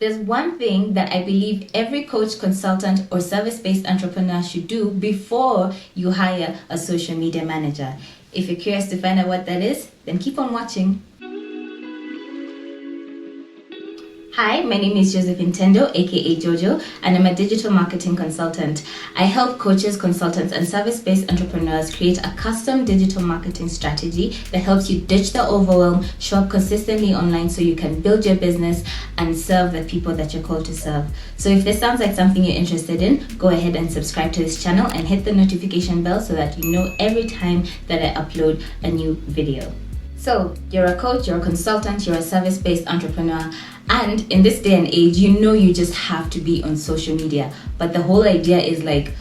There's one thing that I believe every coach, consultant, or service-based entrepreneur should do before you hire a social media manager. If you're curious to find out what that is, then keep on watching. Hi, my name is Josephine Tendo, aka Jojo, and I'm a digital marketing consultant. I help coaches, consultants, and service-based entrepreneurs create a custom digital marketing strategy that helps you ditch the overwhelm, show up consistently online so you can build your business and serve the people that you're called to serve. So if this sounds like something you're interested in, go ahead and subscribe to this channel and hit the notification bell so that you know every time that I upload a new video. So you're a coach, you're a consultant, you're a service-based entrepreneur, and in this day and age, you just have to be on social media. But the whole idea is like,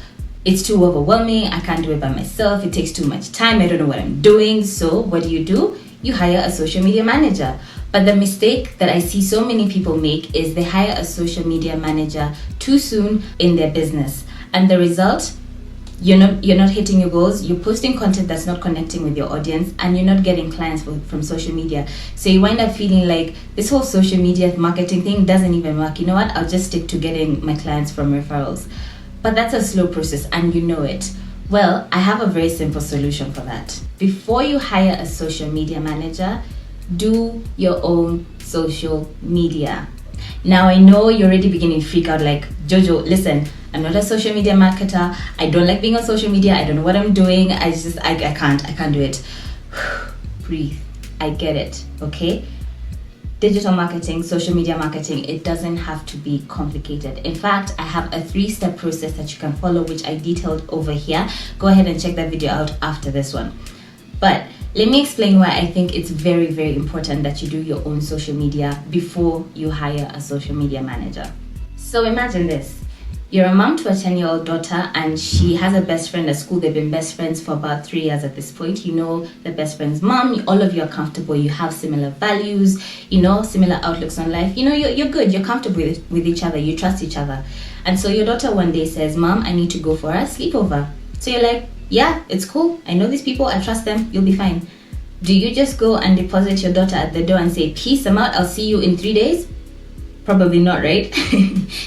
it's too overwhelming, I can't do it by myself, it takes too much time, I don't know what I'm doing. So what do? You hire a social media manager. But the mistake that I see so many people make is they hire a social media manager too soon in their business. And the result, you're not hitting your goals, you're posting content that's not connecting with your audience, and you're not getting clients from social media. So you wind up feeling like this whole social media marketing thing doesn't even work. You know what? I'll just stick to getting my clients from referrals. But that's a slow process and you know it. Well, I have a very simple solution for that. Before you hire a social media manager, do your own social media. Now I know you're already beginning to freak out like, Jojo, listen, I'm not a social media marketer. I don't like being on social media. I don't know what I'm doing. I can't do it. Breathe. I get it, okay? Digital marketing, social media marketing, it doesn't have to be complicated. In fact, I have a 3-step process that you can follow, which I detailed over here. Go ahead and check that video out after this one. But let me explain why I think it's very, very important that you do your own social media before you hire a social media manager. So imagine this. You're a mom to a 10-year-old daughter and she has a best friend at school. They've been best friends for about 3 years at this point. You know the best friend's mom, all of you are comfortable, you have similar values, similar outlooks on life. You're good, you're comfortable with each other, you trust each other. And so your daughter one day says, Mom, I need to go for a sleepover. So you're like, yeah, it's cool. I know these people, I trust them, you'll be fine. Do you just go and deposit your daughter at the door and say, peace, I'm out, I'll see you in 3 days? Probably not, right?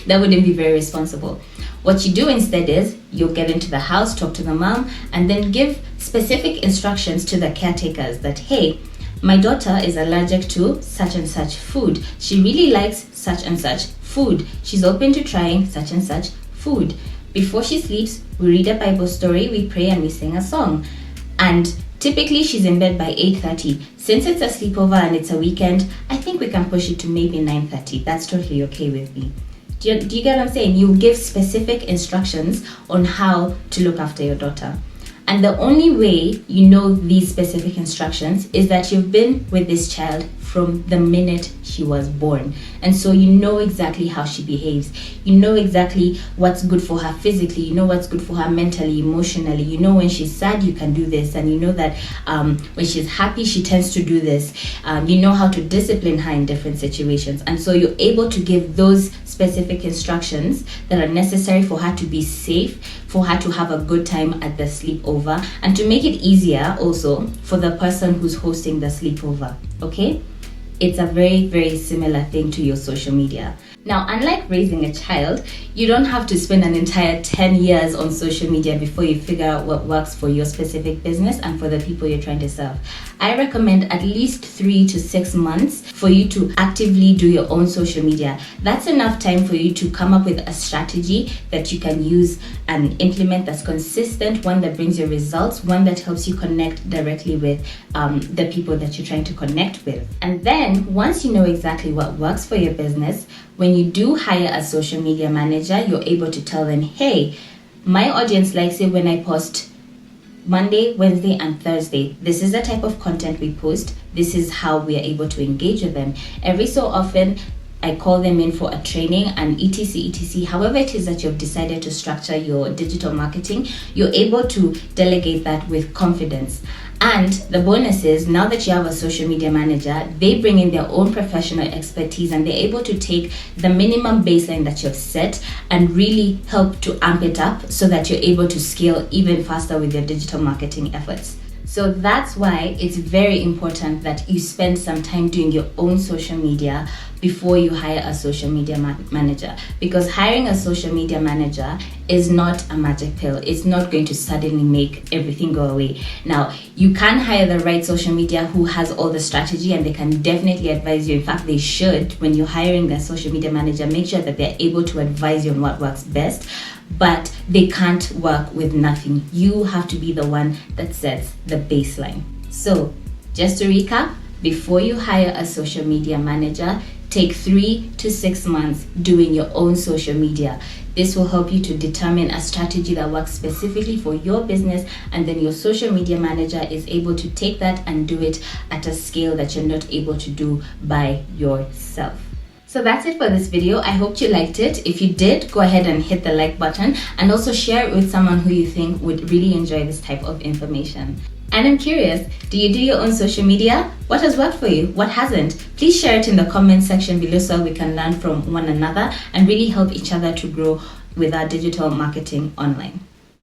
That wouldn't be very responsible. What you do instead is you'll get into the house, talk to the mom, and then give specific instructions to the caretakers that, hey, my daughter is allergic to such and such food. She really likes such and such food. She's open to trying such and such food. Before she sleeps, we read a Bible story, we pray, and we sing a song. And typically she's in bed by 8:30. Since it's a sleepover and it's a weekend, I think we can push it to maybe 9:30. That's totally okay with me. Do you get what I'm saying? You give specific instructions on how to look after your daughter. And the only way you know these specific instructions is that you've been with this child from the minute she was born. And so you know exactly how she behaves. You know exactly what's good for her physically. You know what's good for her mentally, emotionally. You know when she's sad, you can do this. And you know that when she's happy, she tends to do this. You know how to discipline her in different situations. And so you're able to give those specific instructions that are necessary for her to be safe, for her to have a good time at the sleepover, and to make it easier also for the person who's hosting the sleepover, okay? It's a very, very similar thing to your social media. Now, unlike raising a child, you don't have to spend an entire 10 years on social media before you figure out what works for your specific business and for the people you're trying to serve. I recommend at least 3 to 6 months for you to actively do your own social media. That's enough time for you to come up with a strategy that you can use and implement that's consistent, one that brings you results, one that helps you connect directly with the people that you're trying to connect with. And then once you know exactly what works for your business, when you do hire a social media manager, you're able to tell them, hey, my audience likes it when I post Monday, Wednesday, and Thursday. This is the type of content we post. This is how we are able to engage with them. Every so often, I call them in for a training and etc. However it is that you've decided to structure your digital marketing, you're able to delegate that with confidence. And the bonus is, now that you have a social media manager, they bring in their own professional expertise and they're able to take the minimum baseline that you've set and really help to amp it up so that you're able to scale even faster with your digital marketing efforts. So that's why it's very important that you spend some time doing your own social media before you hire a social media manager, because hiring a social media manager is not a magic pill. It's not going to suddenly make everything go away. Now, you can hire the right social media who has all the strategy, and they can definitely advise you. In fact, they should. When you're hiring their social media manager, make sure that they're able to advise you on what works best, but they can't work with nothing. You have to be the one that sets the baseline. So, just to recap, before you hire a social media manager, take 3 to 6 months doing your own social media. This will help you to determine a strategy that works specifically for your business, and then your social media manager is able to take that and do it at a scale that you're not able to do by yourself. So that's it for this video. I hope you liked it. If you did, go ahead and hit the like button, and also share it with someone who you think would really enjoy this type of information. And I'm curious, do you do your own social media? What has worked for you? What hasn't? Please share it in the comment section below so we can learn from one another and really help each other to grow with our digital marketing online.